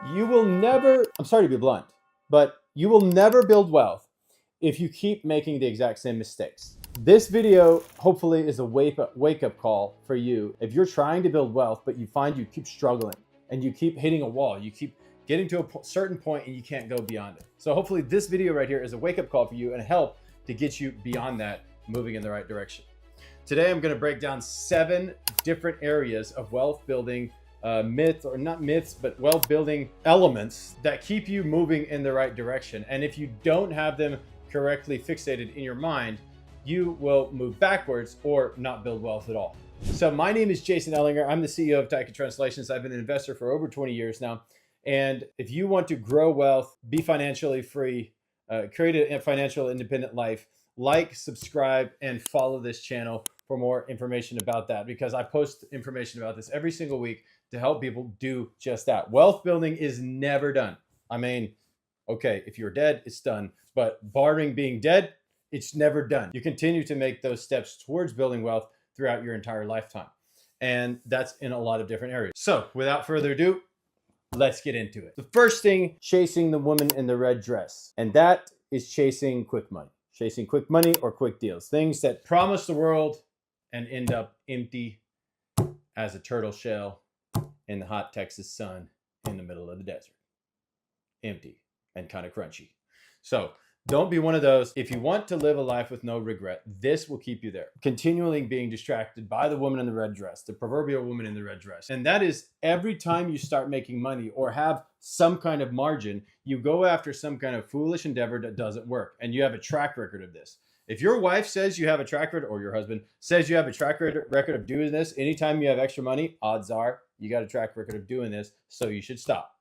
You will never, I'm sorry to be blunt, but you will never build wealth if you keep making the exact same mistakes. This video hopefully is a wake up call for you. If you're trying to build wealth, but you find you keep struggling and you keep hitting a wall, you keep getting to a certain point and you can't go beyond it. So hopefully this video right here is a wake up call for you and help to get you beyond that, moving in the right direction. Today, I'm going to break down 7 different areas of wealth building myths, or not myths, but wealth building elements that keep you moving in the right direction. And if you don't have them correctly fixated in your mind, you will move backwards or not build wealth at all. So my name is Jason Ellinger. I'm the CEO of Taika Translations. I've been an investor for over 20 years now. And if you want to grow wealth, be financially free, create a financial independent life, like, subscribe, and follow this channel for more information about that, because I post information about this every single week to help people do just that. Wealth building is never done. I mean, okay, if you're dead, it's done. But barring being dead, it's never done. You continue to make those steps towards building wealth throughout your entire lifetime. And that's in a lot of different areas. So without further ado, let's get into it. The first thing, chasing the woman in the red dress. And that is chasing quick money. Chasing quick money or quick deals. Things that promise the world and end up empty as a turtle shell in the hot Texas sun in the middle of the desert. Empty and kind of crunchy. So don't be one of those. If you want to live a life with no regret, this will keep you there. Continually being distracted by the woman in the red dress, the proverbial woman in the red dress. And that is every time you start making money or have some kind of margin, you go after some kind of foolish endeavor that doesn't work. And you have a track record of this. If your wife says you have a track record, or your husband says you have a track record of doing this, anytime you have extra money, odds are you got a track record of doing this, so you should stop.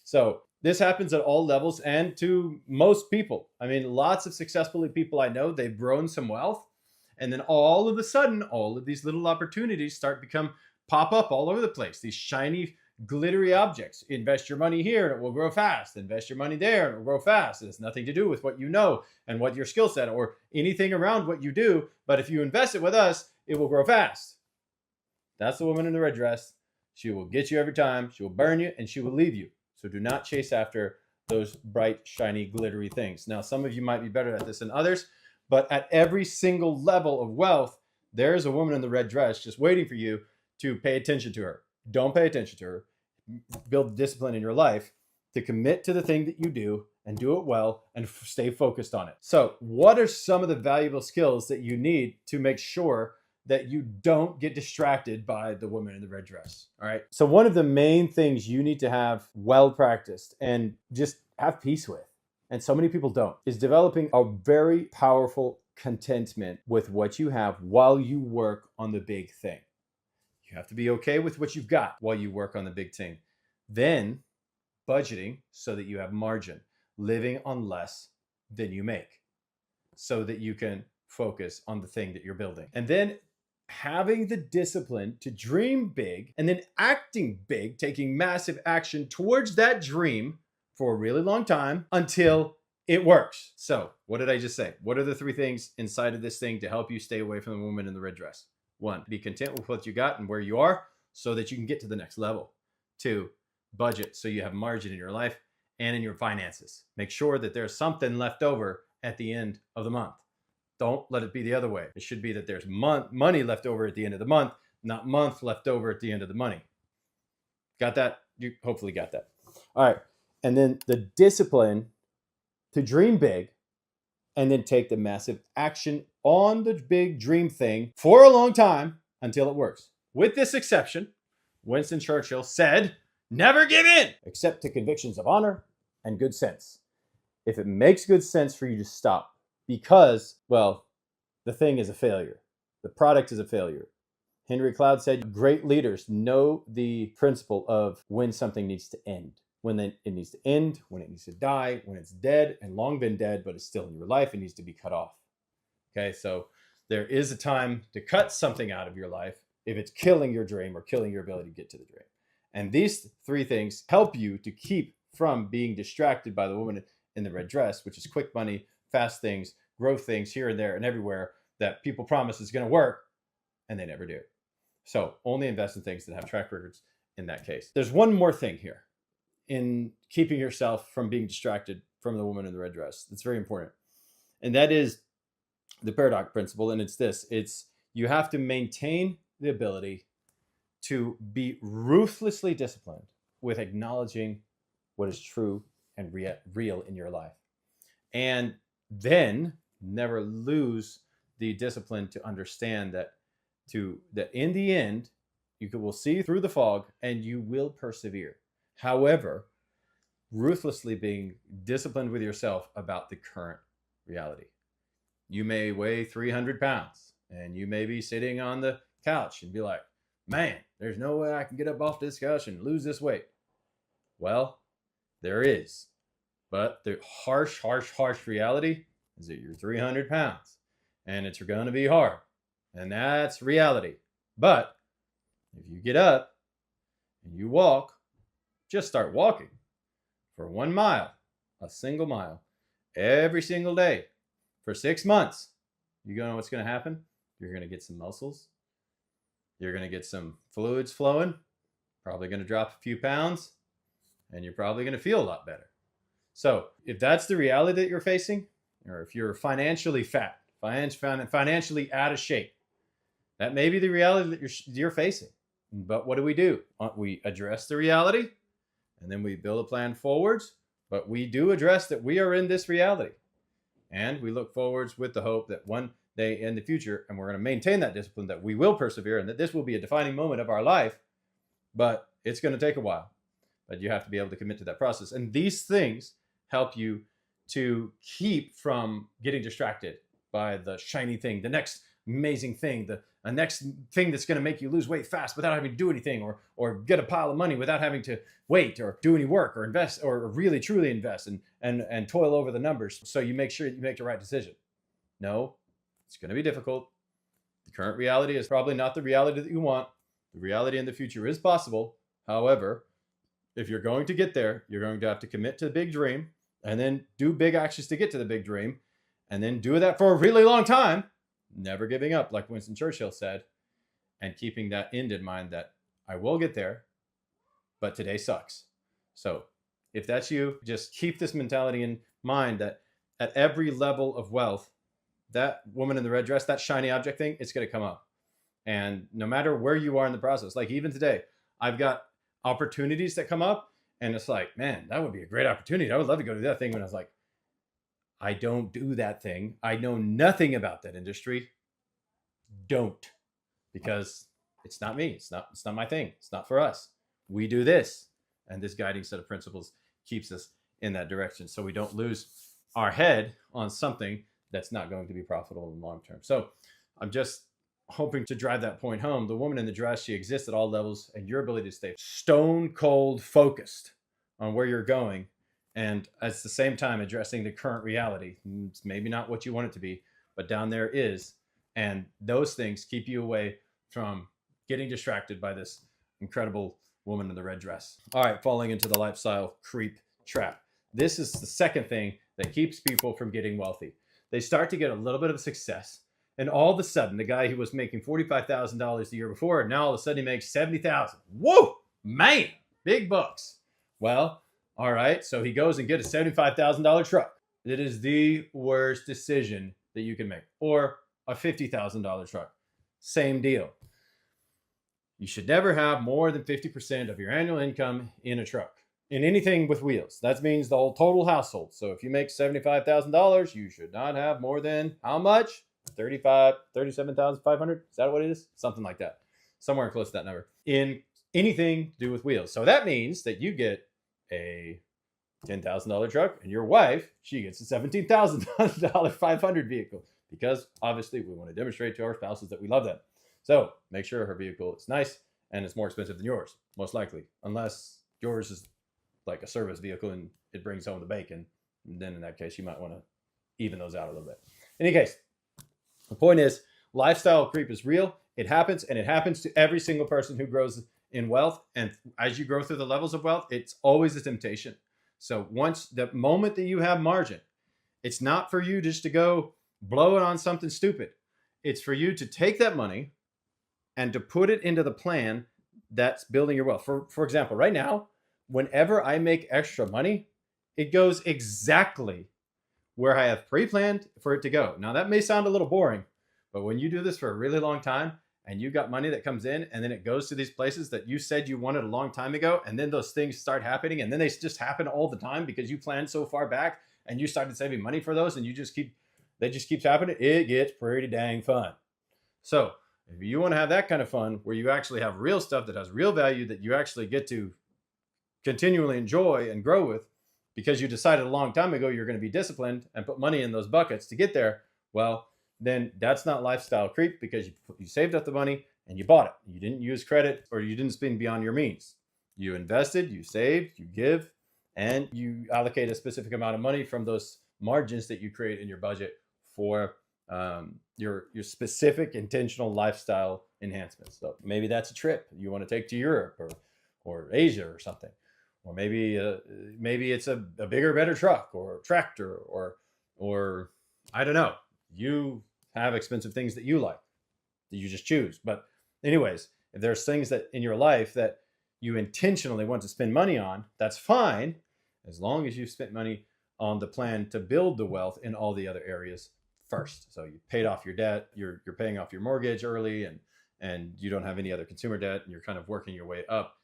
So this happens at all levels and to most people. I mean, lots of successful people I know, they've grown some wealth, and then all of a sudden, all of these little opportunities pop up all over the place. These shiny, glittery objects. Invest your money here and it will grow fast. Invest your money there and it will grow fast. It has nothing to do with what you know and what your skill set or anything around what you do. But if you invest it with us, it will grow fast. That's the woman in the red dress. She will get you every time. She will burn you and she will leave you. So do not chase after those bright, shiny, glittery things. Now, some of you might be better at this than others, but at every single level of wealth, there is a woman in the red dress just waiting for you to pay attention to her. Don't pay attention to her. Build discipline in your life to commit to the thing that you do and do it well and stay focused on it. So what are some of the valuable skills that you need to make sure that you don't get distracted by the woman in the red dress? All right. So one of the main things you need to have well practiced and just have peace with, and so many people don't, is developing a very powerful contentment with what you have while you work on the big thing. You have to be okay with what you've got while you work on the big thing. Then budgeting so that you have margin, living on less than you make so that you can focus on the thing that you're building. And then having the discipline to dream big and then acting big, taking massive action towards that dream for a really long time until it works. So what did I just say? What are the 3 things inside of this thing to help you stay away from the woman in the red dress? 1, be content with what you got and where you are so that you can get to the next level. 2, budget so you have margin in your life and in your finances. Make sure that there's something left over at the end of the month. Don't let it be the other way. It should be that there's money left over at the end of the month, not month left over at the end of the money. Got that? You hopefully got that. All right. And then the discipline to dream big and then take the massive action on the big dream thing for a long time until it works. With this exception, Winston Churchill said, never give in, except to convictions of honor and good sense. If it makes good sense for you to stop, because, well, the thing is a failure. The product is a failure. Henry Cloud said, great leaders know the principle of when something needs to end. When it needs to end, when it needs to die, when it's dead and long been dead, but it's still in your life, it needs to be cut off. Okay, so there is a time to cut something out of your life if it's killing your dream or killing your ability to get to the dream. And these 3 things help you to keep from being distracted by the woman in the red dress, which is quick money, fast things, growth things here and there and everywhere that people promise is going to work and they never do. So only invest in things that have track records in that case. There's one more thing here. in keeping yourself from being distracted from the woman in the red dress. That's very important. And that is the paradox principle. And it's this, it's you have to maintain the ability to be ruthlessly disciplined with acknowledging what is true and real in your life. And then never lose the discipline to understand that in the end, you will see through the fog and you will persevere. However, ruthlessly being disciplined with yourself about the current reality. You may weigh 300 pounds and you may be sitting on the couch and be like, man, there's no way I can get up off this couch and lose this weight. Well, there is. But the harsh reality is that you're 300 pounds and it's going to be hard. And that's reality. But if you get up and you walk, just start walking for 1 mile, a single mile, every single day for 6 months. You know what's going to happen? You're going to get some muscles. You're going to get some fluids flowing, probably going to drop a few pounds, and you're probably going to feel a lot better. So if that's the reality that you're facing, or if you're financially fat, financially out of shape, that may be the reality that you're facing. But what do? We address the reality, and then we build a plan forwards. But we do address that we are in this reality. And we look forwards with the hope that one day in the future, and we're going to maintain that discipline, that we will persevere, and that this will be a defining moment of our life. But it's going to take a while. But you have to be able to commit to that process. And these things help you to keep from getting distracted by the shiny thing, the next amazing thing, the next thing that's going to make you lose weight fast without having to do anything, or get a pile of money without having to wait or do any work or invest or really truly invest and toil over the numbers so you make sure that you make the right decision. No, it's going to be difficult. The current reality is probably not the reality that you want. The reality in the future is possible. However, if you're going to get there, you're going to have to commit to the big dream and then do big actions to get to the big dream and then do that for a really long time, never giving up, like Winston Churchill said, and keeping that end in mind that I will get there, but today sucks. So if that's you, just keep this mentality in mind that at every level of wealth, that woman in the red dress, that shiny object thing, it's going to come up. And no matter where you are in the process, like even today, I've got opportunities that come up and it's like, man, that would be a great opportunity. I would love to go do that thing. When I was like, I don't do that thing. I know nothing about that industry. Don't, because it's not me. It's not my thing. It's not for us. We do this. And this guiding set of principles keeps us in that direction so we don't lose our head on something that's not going to be profitable in the long term. So I'm just hoping to drive that point home. The woman in the dress, she exists at all levels, and your ability to stay stone cold focused on where you're going, and at the same time addressing the current reality. It's maybe not what you want it to be, but down there is. And those things keep you away from getting distracted by this incredible woman in the red dress. All right, falling into the lifestyle creep trap. This is the second thing that keeps people from getting wealthy. They start to get a little bit of success, and all of a sudden, the guy who was making $45,000 the year before, now all of a sudden he makes $70,000. Whoa, man, big bucks. Well, all right, so he goes and gets a $75,000 truck. It is the worst decision that you can make. Or a $50,000 truck. Same deal. You should never have more than 50% of your annual income in a truck. In anything with wheels. That means the whole total household. So if you make $75,000, you should not have more than how much? 37,500? Is that what it is? Something like that. Somewhere close to that number. In anything to do with wheels. So that means that you get a $10,000 truck, and your wife, she gets a $17,000 500 vehicle, because obviously we want to demonstrate to our spouses that we love them. So make sure her vehicle is nice and it's more expensive than yours, most likely, unless yours is like a service vehicle and it brings home the bacon. And then in that case, you might want to even those out a little bit. In any case, the point is, lifestyle creep is real. It happens, and it happens to every single person who grows in wealth. And as you grow through the levels of wealth, it's always a temptation. So once the moment that you have margin, it's not for you just to go blow it on something stupid. It's for you to take that money and to put it into the plan that's building your wealth. For example, right now, whenever I make extra money, it goes exactly where I have pre-planned for it to go. Now that may sound a little boring, but when you do this for a really long time and you got money that comes in and then it goes to these places that you said you wanted a long time ago, and then those things start happening and then they just happen all the time because you planned so far back and you started saving money for those and they just keeps happening, it gets pretty dang fun. So if you want to have that kind of fun where you actually have real stuff that has real value that you actually get to continually enjoy and grow with, because you decided a long time ago you're going to be disciplined and put money in those buckets to get there, well, then that's not lifestyle creep, because you saved up the money and you bought it. You didn't use credit, or you didn't spend beyond your means. You invested, you saved, you give, and you allocate a specific amount of money from those margins that you create in your budget for your specific intentional lifestyle enhancements. So maybe that's a trip you want to take to Europe or Asia or something. Or maybe it's a bigger, better truck or tractor or I don't know. You have expensive things that you like that you just choose. But anyways, if there's things that in your life that you intentionally want to spend money on, that's fine, as long as you've spent money on the plan to build the wealth in all the other areas first. So you paid off your debt, you're paying off your mortgage early, and you don't have any other consumer debt, and you're kind of working your way up.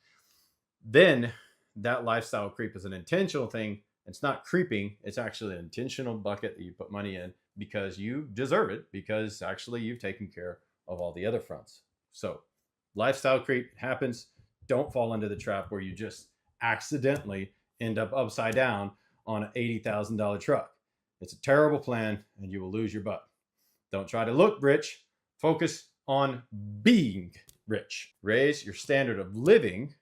Then that lifestyle creep is an intentional thing. It's not creeping. It's actually an intentional bucket that you put money in because you deserve it, because actually you've taken care of all the other fronts. So lifestyle creep happens. Don't fall into the trap where you just accidentally end up upside down on an $80,000 truck. It's a terrible plan and you will lose your butt. Don't try to look rich. Focus on being rich. Raise your standard of living,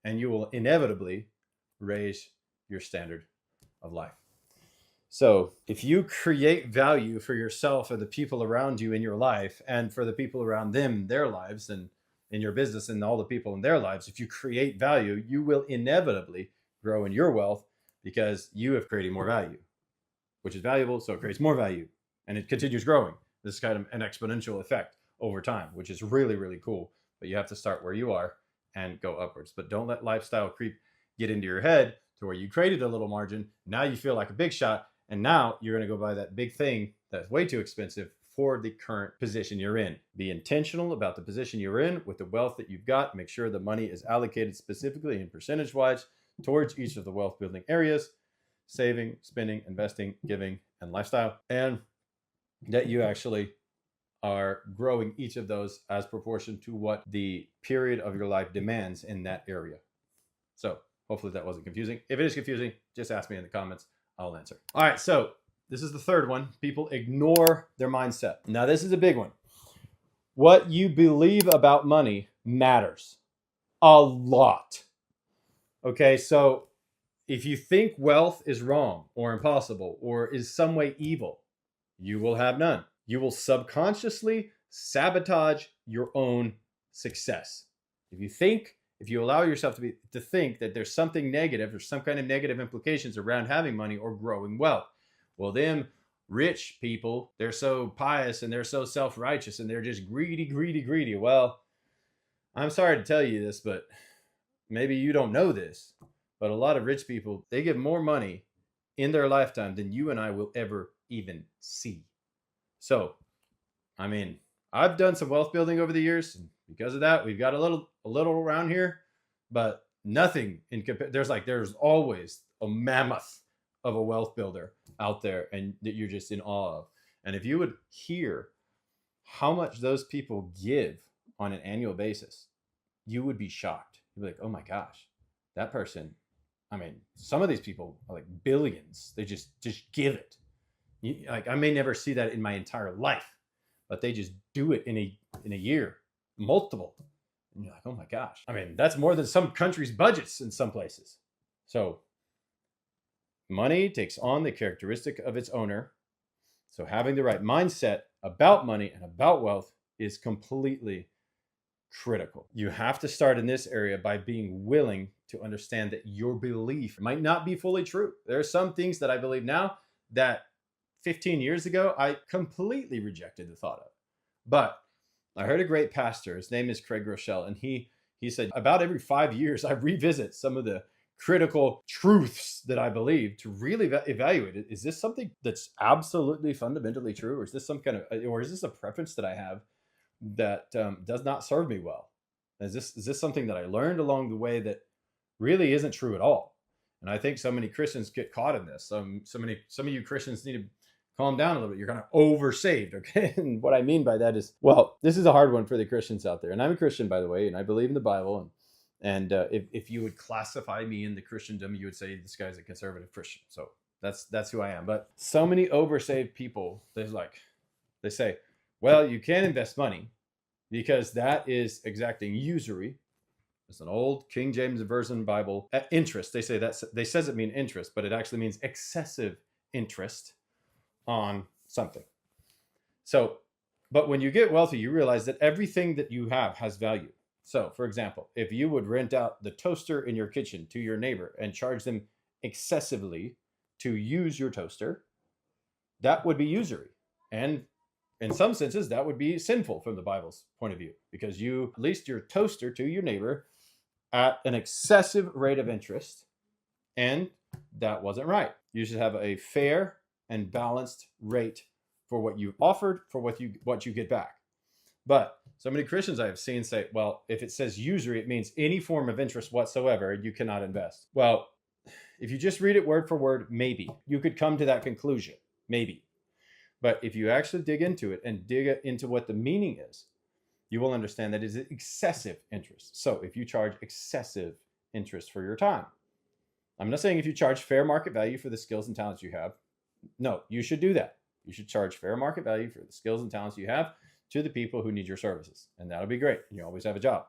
and you will inevitably raise your standard of life. So if you create value for yourself or the people around you in your life, and for the people around them, their lives, and in your business and all the people in their lives, if you create value, you will inevitably grow in your wealth, because you have created more value, which is valuable. So it creates more value and it continues growing. This is kind of an exponential effect over time, which is really, really cool. But you have to start where you are and go upwards. But don't let lifestyle creep get into your head to where you created a little margin. Now you feel like a big shot, and now you're going to go buy that big thing that's way too expensive for the current position you're in. Be intentional about the position you're in with the wealth that you've got. Make sure the money is allocated specifically and percentage wise towards each of the wealth building areas: saving, spending, investing, giving, and lifestyle. And that you actually are growing each of those as proportion to what the period of your life demands in that area. So hopefully that wasn't confusing. If it is confusing, just ask me in the comments. I'll answer. All right, so this is the third one. People ignore their mindset. Now, this is a big one. What you believe about money matters a lot. Okay, so if you think wealth is wrong or impossible or is some way evil, you will have none. You will subconsciously sabotage your own success. If you allow yourself to think that there's something negative or some kind of negative implications around having money or growing wealth, well, them rich people, they're so pious and they're so self-righteous and they're just greedy. Well, I'm sorry to tell you this, but maybe you don't know this, but a lot of rich people, they give more money in their lifetime than you and I will ever even see. So, I mean, I've done some wealth building over the years, and because of that, we've got a little around here, but nothing in there's always a mammoth of a wealth builder out there, and that you're just in awe of. And if you would hear how much those people give on an annual basis, you would be shocked. You'd be like, oh my gosh, that person, I mean, some of these people are like billions. They just give it. Like, I may never see that in my entire life, but they just do it in a year, multiple. And you're like, oh my gosh. I mean, that's more than some countries' budgets in some places. So money takes on the characteristic of its owner. So having the right mindset about money and about wealth is completely critical. You have to start in this area by being willing to understand that your belief might not be fully true. There are some things that I believe now that 15 years ago, I completely rejected the thought of. But I heard a great pastor, his name is Craig Groeschel, and he said about every 5 years, I revisit some of the critical truths that I believe to really evaluate it. Is this something that's absolutely fundamentally true, or is this some kind of, or is this a preference that I have that does not serve me well? Is this something that I learned along the way that really isn't true at all? And I think so many Christians get caught in this. Some of you Christians need to calm down a little bit. You're kind of oversaved, okay? And what I mean by that is, well, this is a hard one for the Christians out there. And I'm a Christian, by the way, and I believe in the Bible. And if you would classify me in the Christendom, you would say this guy's a conservative Christian. So that's who I am. But so many oversaved people, they say, well, you can't invest money because that is exacting usury. It's an old King James Version Bible. Interest, they say they says it means interest, but it actually means excessive interest on something. So, but when you get wealthy, you realize that everything that you have has value. So, for example, if you would rent out the toaster in your kitchen to your neighbor and charge them excessively to use your toaster, that would be usury. And in some senses, that would be sinful from the Bible's point of view, because you leased your toaster to your neighbor at an excessive rate of interest, and that wasn't right. You should have a fair and balanced rate for what you offered, for what you get back. But so many Christians I have seen say, well, if it says usury, it means any form of interest whatsoever, you cannot invest. Well, if you just read it word for word, maybe you could come to that conclusion, maybe. But if you actually dig into it and dig into what the meaning is, you will understand that it is excessive interest. So if you charge excessive interest for your time, I'm not saying if you charge fair market value for the skills and talents you have. No, you should do that. You should charge fair market value for the skills and talents you have to the people who need your services. And that'll be great. You always have a job.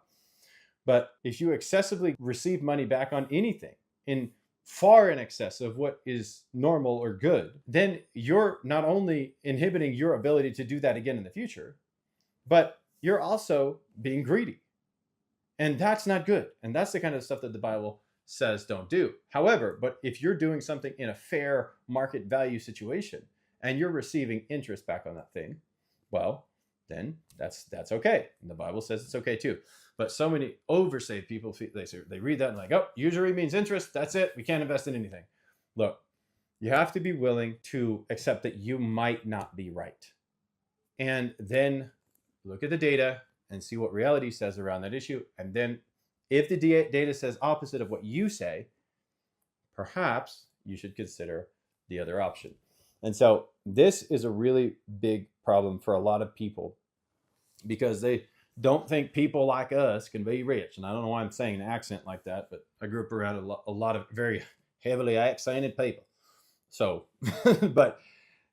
But if you excessively receive money back on anything in far in excess of what is normal or good, then you're not only inhibiting your ability to do that again in the future, but you're also being greedy. And that's not good. And that's the kind of stuff that the Bible says don't do. However, but if you're doing something in a fair market value situation and you're receiving interest back on that thing, well, then that's okay. And the Bible says it's okay too. But so many oversaved people, they read that and like, oh, usury means interest. That's it. We can't invest in anything. Look, you have to be willing to accept that you might not be right. And then look at the data and see what reality says around that issue. And then if the data says opposite of what you say, perhaps you should consider the other option. And so this is a really big problem for a lot of people because they don't think people like us can be rich. And I don't know why I'm saying an accent like that, but I grew up around a lot of very heavily accented people. So,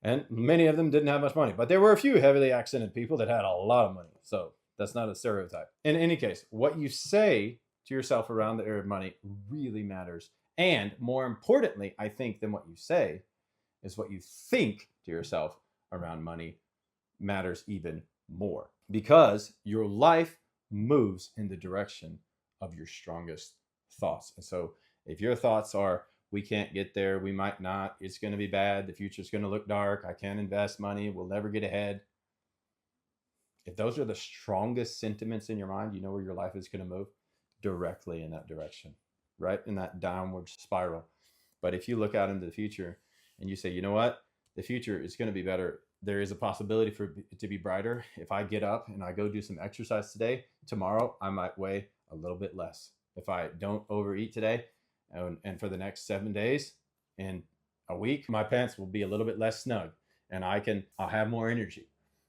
and many of them didn't have much money, but there were a few heavily accented people that had a lot of money. So that's not a stereotype. In any case, what you say to yourself around the area of money really matters. And more importantly, I think, than what you say is what you think to yourself around money matters even more, because your life moves in the direction of your strongest thoughts. And so if your thoughts are, we can't get there, we might not, it's going to be bad, the future's going to look dark, I can't invest money, we'll never get ahead. If those are the strongest sentiments in your mind, you know where your life is going to move? Directly in that direction, right? In that downward spiral. But if you look out into the future and you say, you know what? The future is going to be better. There is a possibility for it to be brighter. If I get up and I go do some exercise today, tomorrow I might weigh a little bit less. If I don't overeat today and for the next 7 days, in a week, my pants will be a little bit less snug and I'll have more energy.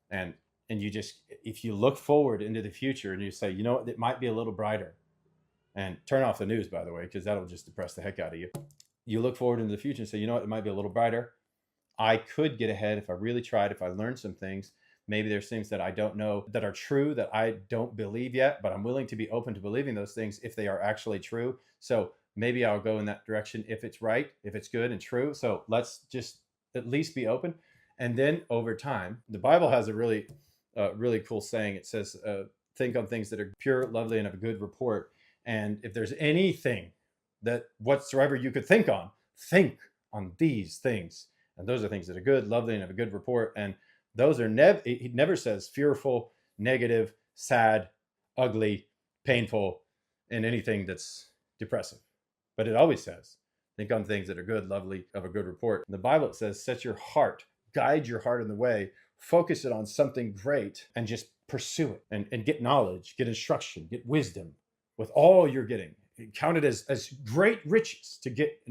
And you just, if you look forward into the future and you say, you know what, it might be a little brighter. And turn off the news, by the way, because that'll just depress the heck out of you. You look forward into the future and say, you know what, it might be a little brighter. I could get ahead if I really tried, if I learned some things. Maybe there's things that I don't know that are true that I don't believe yet, but I'm willing to be open to believing those things if they are actually true. So maybe I'll go in that direction if it's right, if it's good and true. So let's just at least be open. And then over time, the Bible has a really cool saying. It says, think on things that are pure, lovely, and of a good report. And if there's anything that whatsoever you could think on these things. And those are things that are good, lovely, and have a good report. And those are he never says fearful, negative, sad, ugly, painful, and anything that's depressive. But it always says, think on things that are good, lovely, of a good report. In the Bible, it says, set your heart, guide your heart in the way, focus it on something great, and just pursue it and get knowledge, get instruction, get wisdom with all you're getting. Count it as great riches to get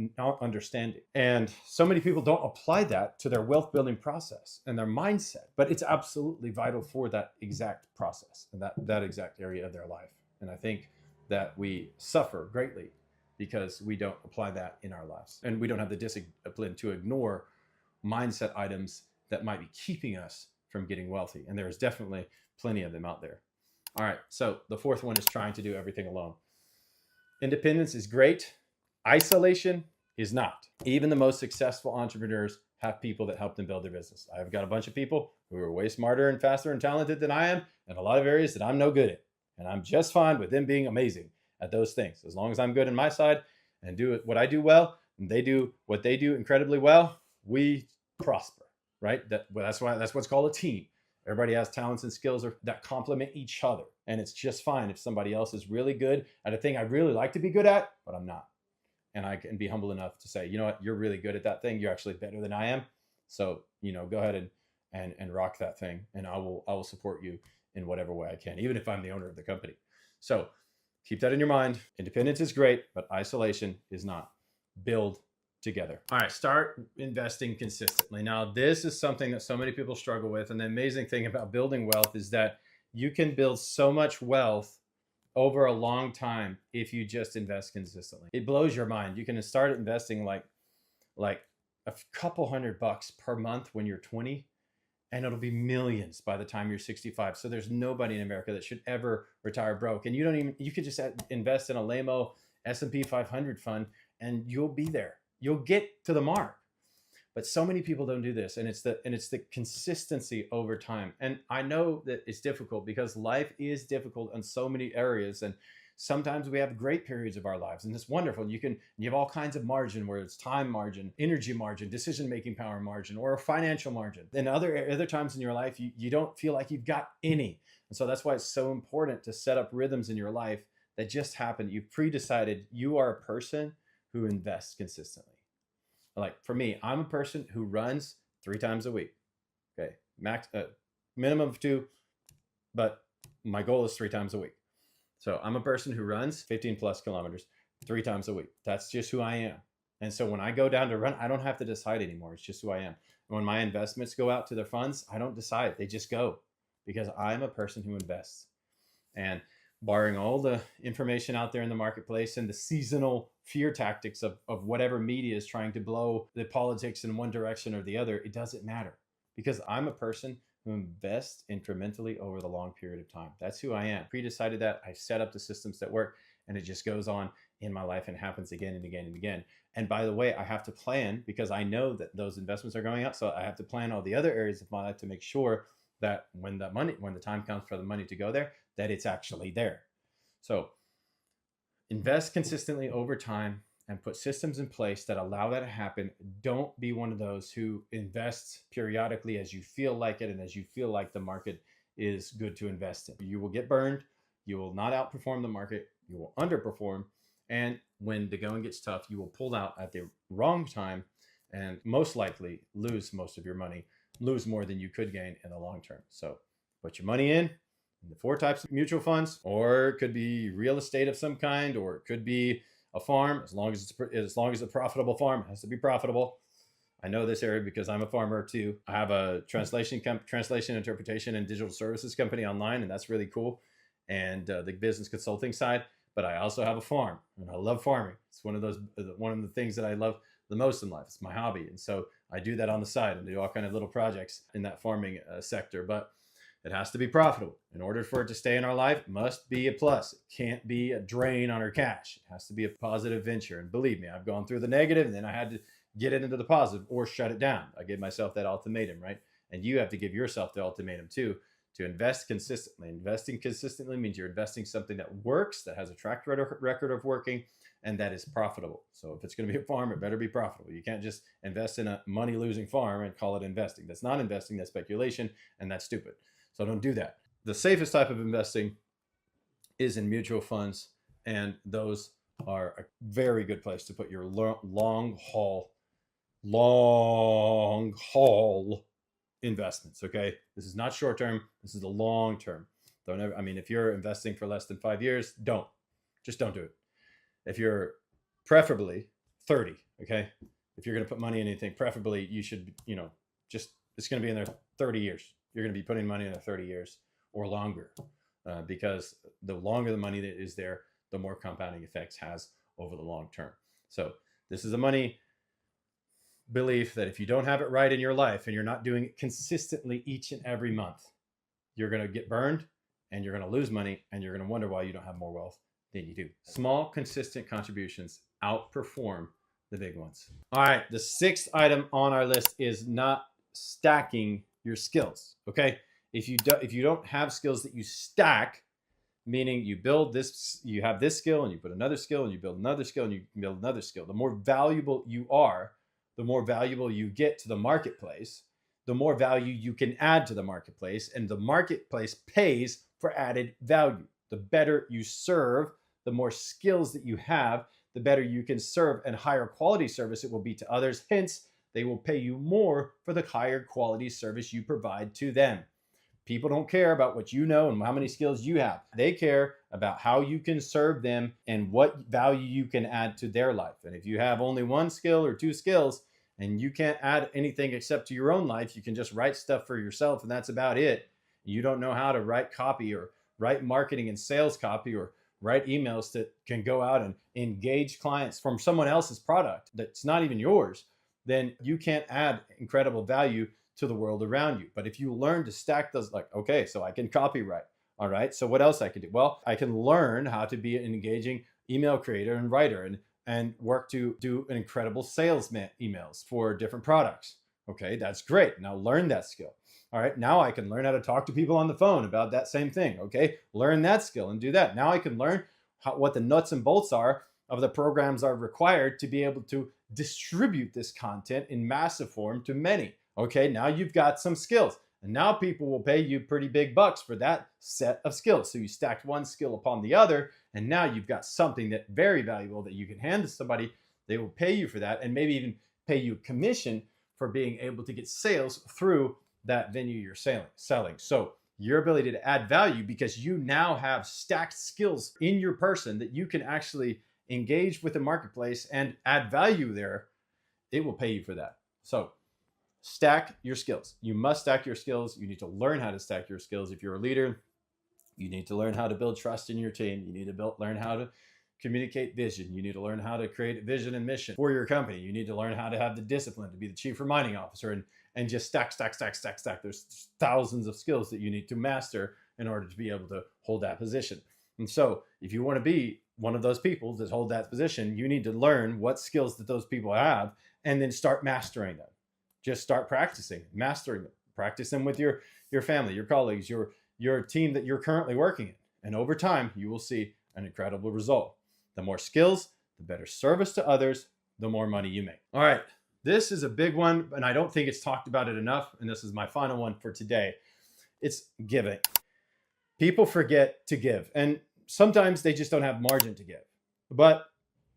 understanding. And so many people don't apply that to their wealth building process and their mindset, but it's absolutely vital for that exact process and that exact area of their life. And I think that we suffer greatly because we don't apply that in our lives, and we don't have the discipline to ignore mindset items that might be keeping us from getting wealthy. And there's definitely plenty of them out there. All right, so the fourth one is trying to do everything alone. Independence is great. Isolation is not. Even the most successful entrepreneurs have people that help them build their business. I've got a bunch of people who are way smarter and faster and talented than I am in a lot of areas that I'm no good at. And I'm just fine with them being amazing at those things. As long as I'm good on my side and do what I do well, and they do what they do incredibly well, we prosper, right? That's what's called a team. Everybody has talents and skills that complement each other. And it's just fine if somebody else is really good at a thing I really like to be good at, but I'm not. And I can be humble enough to say, you know what, you're really good at that thing. You're actually better than I am. So, go ahead and rock that thing. And I will support you in whatever way I can, even if I'm the owner of the company. So keep that in your mind. Independence is great, but isolation is not. Build together. All right, start investing consistently. Now, this is something that so many people struggle with. And the amazing thing about building wealth is that you can build so much wealth over a long time if you just invest consistently. It blows your mind. You can start investing like a couple $100 per month when you're 20, and it'll be millions by the time you're 65. So there's nobody in America that should ever retire broke. And you could just invest in a lame-o S&P 500 fund and you'll be there. You'll get to the mark. But so many people don't do this, and it's the consistency over time. And I know that it's difficult because life is difficult in so many areas, and sometimes we have great periods of our lives, and it's wonderful. You have all kinds of margin, where it's time margin, energy margin, decision-making power margin, or a financial margin. And other times in your life, you don't feel like you've got any. And so that's why it's so important to set up rhythms in your life that just happen. You've pre-decided you are a person who invests consistently. Like for me, I'm a person who runs 3 times a week. Okay, max minimum of 2, but my goal is 3 times a week. So I'm a person who runs 15 plus kilometers 3 times a week. That's just who I am. And so when I go down to run, I don't have to decide anymore. It's just who I am. And when my investments go out to their funds, I don't decide. They just go, because I'm a person who invests. And barring all the information out there in the marketplace and the seasonal fear tactics of whatever media is trying to blow the politics in one direction or the other, it doesn't matter, because I'm a person who invests incrementally over the long period of time. That's who I am. Pre-decided that. I set up the systems that work, and it just goes on in my life and happens again and again and again. And by the way, I have to plan, because I know that those investments are going out. So I have to plan all the other areas of my life to make sure that when the time comes for the money to go there, that it's actually there. So invest consistently over time and put systems in place that allow that to happen. Don't be one of those who invests periodically as you feel like it and as you feel like the market is good to invest in. You will get burned. You will not outperform the market. You will underperform. And when the going gets tough, you will pull out at the wrong time and most likely lose most of your money, lose more than you could gain in the long term. So put your money in the 4 types of mutual funds, or it could be real estate of some kind, or it could be a farm. As long as it's a profitable farm, it has to be profitable. I know this area because I'm a farmer too. I have a translation, interpretation, and digital services company online, and that's really cool. And the business consulting side. But I also have a farm, and I love farming. It's one of the things that I love the most in life. It's my hobby, and so I do that on the side and do all kind of little projects in that farming sector. But it has to be profitable. In order for it to stay in our life, it must be a plus. It can't be a drain on our cash. It has to be a positive venture. And believe me, I've gone through the negative, and then I had to get it into the positive or shut it down. I gave myself that ultimatum, right? And you have to give yourself the ultimatum too, to invest consistently. Investing consistently means you're investing something that works, that has a track record of working, and that is profitable. So if it's going to be a farm, it better be profitable. You can't just invest in a money-losing farm and call it investing. That's not investing, that's speculation, and that's stupid. So don't do that. The safest type of investing is in mutual funds, and those are a very good place to put your long haul investments. Okay, this is not short term. This is the long term. Don't ever. I mean, if you're investing for less than 5 years, don't do it. If you're preferably 30, okay. If you're going to put money in anything, preferably you should, just it's going to be in there 30 years. You're going to be putting money in there 30 years or longer, because the longer the money that is there, the more compounding effects has over the long term. So this is a money belief that if you don't have it right in your life and you're not doing it consistently each and every month, you're going to get burned and you're going to lose money and you're going to wonder why you don't have more wealth than you do. Small, consistent contributions outperform the big ones. All right, the sixth item on our list is not stacking your skills. Okay, if you don't have skills that you stack, meaning you build this, you have this skill and you put another skill and you build another skill and you build another skill. The more valuable you are, the more valuable you get to the marketplace, the more value you can add to the marketplace, and the marketplace pays for added value. The better you serve, the more skills that you have, the better you can serve, and higher quality service it will be to others. Hence, they will pay you more for the higher quality service you provide to them. People don't care about what you know and how many skills you have. They care about how you can serve them and what value you can add to their life. And if you have only one skill or two skills and you can't add anything except to your own life, you can just write stuff for yourself and that's about it. You don't know how to write copy or write marketing and sales copy or write emails that can go out and engage clients from someone else's product that's not even yours, then you can't add incredible value to the world around you. But if you learn to stack those, like, okay, so I can copyright. All right, so what else I can do? Well, I can learn how to be an engaging email creator and writer and work to do an incredible salesman emails for different products. Okay, that's great. Now learn that skill. All right, now I can learn how to talk to people on the phone about that same thing. Okay, learn that skill and do that. Now I can learn what the nuts and bolts are of the programs are required to be able to distribute this content in massive form to many. Okay, now you've got some skills. And now people will pay you pretty big bucks for that set of skills. So you stacked one skill upon the other, and now you've got something that very valuable that you can hand to somebody. They will pay you for that and maybe even pay you commission for being able to get sales through that venue you're selling. So your ability to add value, because you now have stacked skills in your person that you can actually engage with the marketplace and add value there, it will pay you for that. So stack your skills. You must stack your skills. You need to learn how to stack your skills. If you're a leader, you need to learn how to build trust in your team. You need to learn how to communicate vision. You need to learn how to create vision and mission for your company. You need to learn how to have the discipline to be the chief reminding officer and just stack. There's thousands of skills that you need to master in order to be able to hold that position. And so if you want to be one of those people that hold that position, you need to learn what skills that those people have and then start mastering them. Just start practicing, mastering them. Practice them with your family, your colleagues, your team that you're currently working in. And over time, you will see an incredible result. The more skills, the better service to others, the more money you make. All right, this is a big one, and I don't think it's talked about it enough. And this is my final one for today. It's giving. People forget to give, and sometimes they just don't have margin to give. But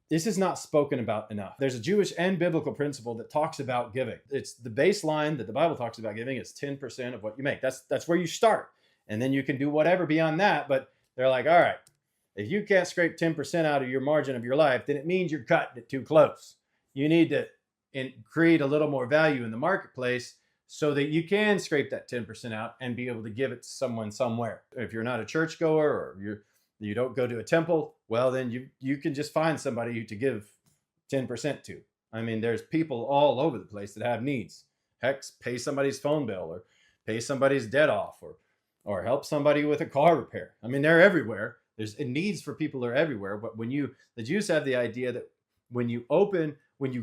this is not spoken about enough. There's a Jewish and biblical principle that talks about giving. It's the baseline that the Bible talks about giving is 10% of what you make. That's where you start. And then you can do whatever beyond that. But they're like, all right, if you can't scrape 10% out of your margin of your life, then it means you're cutting it too close. You need to create a little more value in the marketplace so that you can scrape that 10% out and be able to give it to someone somewhere. If you're not a churchgoer or you don't go to a temple, well, then you can just find somebody to give 10% to. I mean, there's people all over the place that have needs. Heck, pay somebody's phone bill or pay somebody's debt off or help somebody with a car repair. I mean, they're everywhere. There's needs for people are everywhere. But the Jews have the idea that when you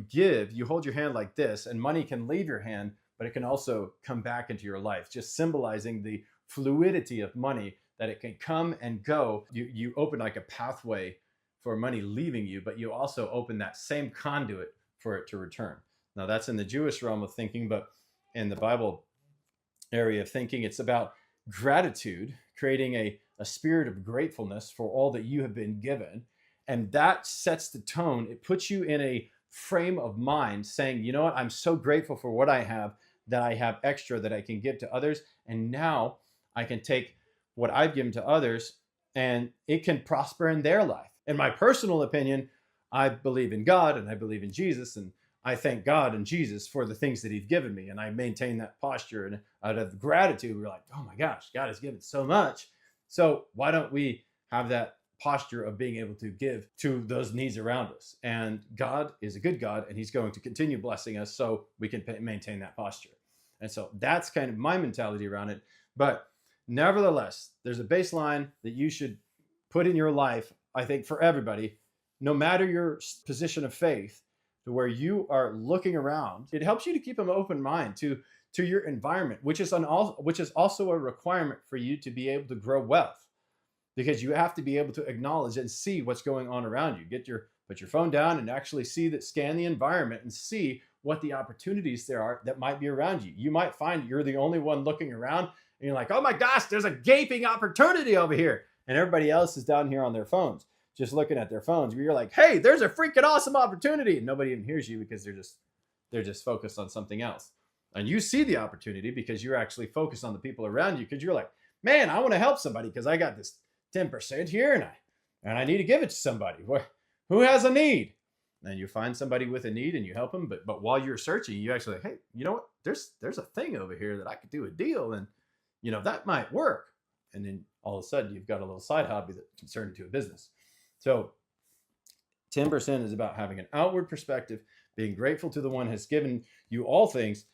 give, you hold your hand like this and money can leave your hand, but it can also come back into your life, just symbolizing the fluidity of money, that it can come and go. You open like a pathway for money leaving you, but you also open that same conduit for it to return. Now that's in the Jewish realm of thinking, but in the Bible area of thinking, it's about gratitude, creating a spirit of gratefulness for all that you have been given, And that sets the tone. It puts you in a frame of mind saying, you know what, I'm so grateful for what I have, that I have extra that I can give to others. And now I can take what I've given to others and it can prosper in their life. In my personal opinion, I believe in God and I believe in Jesus, and I thank God and Jesus for the things that He's given me. And I maintain that posture, and out of gratitude, we're like, oh my gosh, God has given so much. So why don't we have that posture of being able to give to those needs around us? And God is a good God, and He's going to continue blessing us so we can maintain that posture. And so that's kind of my mentality around it. But nevertheless, there's a baseline that you should put in your life, I think, for everybody, no matter your position of faith, to where you are looking around. It helps you to keep an open mind to your environment, which is also a requirement for you to be able to grow wealth, because you have to be able to acknowledge and see what's going on around you. Put your phone down and actually scan the environment and see what the opportunities there are that might be around you. You might find you're the only one looking around and you're like, oh my gosh, there's a gaping opportunity over here. And everybody else is down here on their phones, just looking at their phones. You're like, hey, there's a freaking awesome opportunity. And nobody even hears you because they're just focused on something else. And you see the opportunity because you're actually focused on the people around you, because you're like, man, I want to help somebody because I got this 10% here and I need to give it to somebody. Who has a need? And you find somebody with a need and you help them. But while you're searching, you actually, hey, you know what? There's a thing over here that I could do a deal, and that might work. And then all of a sudden you've got a little side hobby that can turn into a business. So 10% is about having an outward perspective, being grateful to the one who has given you all things,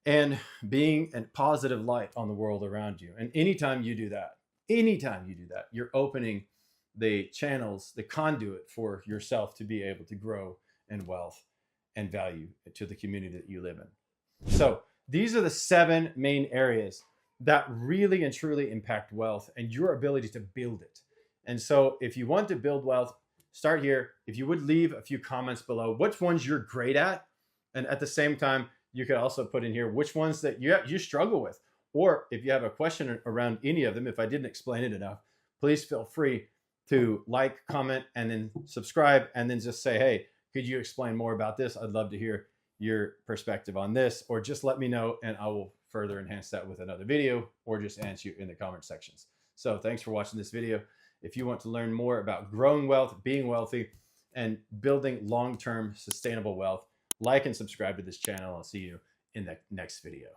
and being a positive light on the world around you. And anytime you do that, you're opening the channels, the conduit for yourself to be able to grow in wealth and value to the community that you live in. So these are the 7 main areas that really and truly impact wealth and your ability to build it. And so if you want to build wealth, start here. If you would leave a few comments below, which ones you're great at. And at the same time, you could also put in here which ones that you struggle with. Or if you have a question around any of them, if I didn't explain it enough, please feel free to like, comment, and then subscribe, and then just say, hey, could you explain more about this? I'd love to hear your perspective on this, or just let me know and I will further enhance that with another video, or just answer you in the comment sections. So thanks for watching this video. If you want to learn more about growing wealth, being wealthy, and building long-term sustainable wealth, like and subscribe to this channel. I'll see you in the next video.